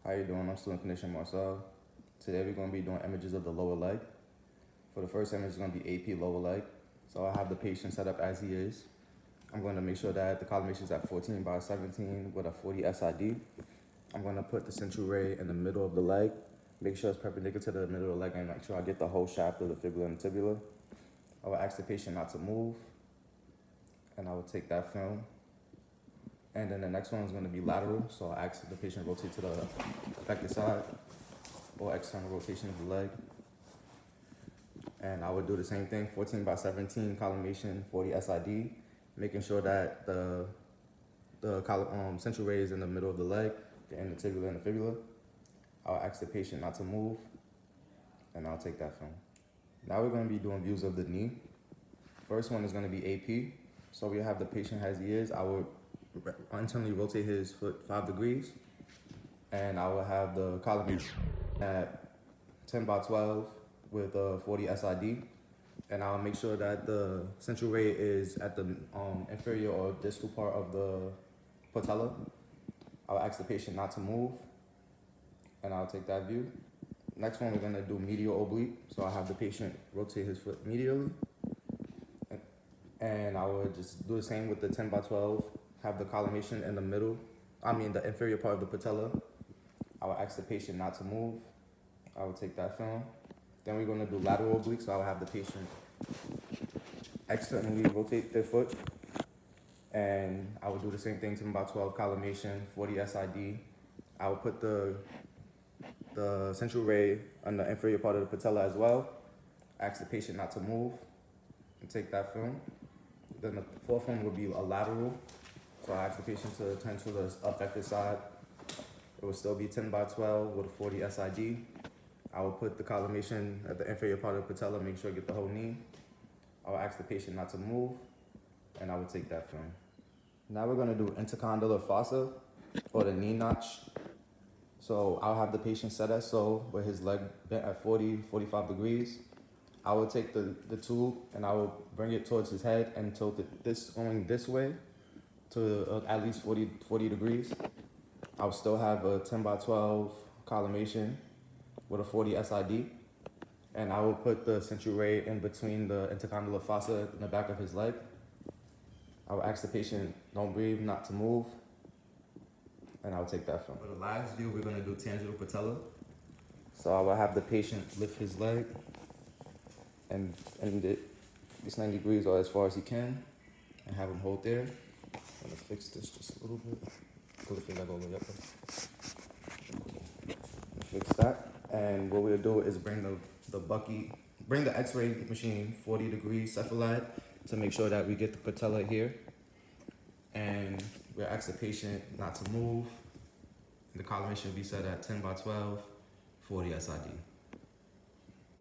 How you doing? I'm student clinician Marcel. Today we're going to be doing images of the lower leg. For the first image, it's going to be AP lower leg. So I have the patient set up as he is. I'm going to make sure that the collimation is at 14 by 17 with a 40 SID. I'm going to put the central ray in the middle of the leg. Make sure it's perpendicular to the middle of the leg and make sure I get the whole shaft of the fibula and tibula. I will ask the patient not to move, and I will take that film. And then the next one is going to be lateral, so I'll ask the patient to rotate to the affected side or external rotation of the leg. And I would do the same thing, 14 by 17 collimation, 40 SID, making sure that the central ray is in the middle of the leg, and the tibula and the fibula. I'll ask the patient not to move, and I'll take that film. Now we're going to be doing views of the knee. First one is going to be AP. So we have the patient as he is. I will internally rotate his foot 5 degrees, and I will have the collimation at 10 by 12 with a 40 SID, and I'll make sure that the central ray is at the inferior or distal part of the patella. I'll ask the patient not to move, and I'll take that view. Next one, we're gonna do medial oblique. So I have the patient rotate his foot medially, and I would just do the same with the 10 by 12, have the collimation in the middle, the inferior part of the patella. I will ask the patient not to move. I will take that film. Then we're gonna do lateral oblique, so I will have the patient externally rotate their foot, and I will do the same thing, 10 by 12 collimation, 40 SID. I will put the central ray on the inferior part of the patella as well. Ask the patient not to move and take that film. Then the fourth one will be a lateral. So I ask the patient to turn to the affected side. It will still be 10 by 12 with a 40 SID. I will put the collimation at the inferior part of the patella, make sure I get the whole knee. I will ask the patient not to move, and I will take that film. Now we're gonna do intercondylar fossa, or the knee notch. So I'll have the patient set as so, with his leg bent at 45 degrees. I will take the tube and I will bring it towards his head and tilt it going this way to at least 40 degrees. I will still have a 10 by 12 collimation with a 40 SID. And I will put the central ray in between the intercondylar fossa in the back of his leg. I will ask the patient, don't breathe, not to move, and I'll take that film. For the last view, we're gonna do tangential patella. So I will have the patient lift his leg and end it 90 degrees or as far as he can, and have him hold there. I'm gonna fix this just a little bit. Pull the leg all the way up. Fix that. And what we'll do is bring the X-ray machine 40 degrees cephalad to make sure that we get the patella here. And we'll ask the patient not to move. The collimation will be set at 10 by 12, 40 SID.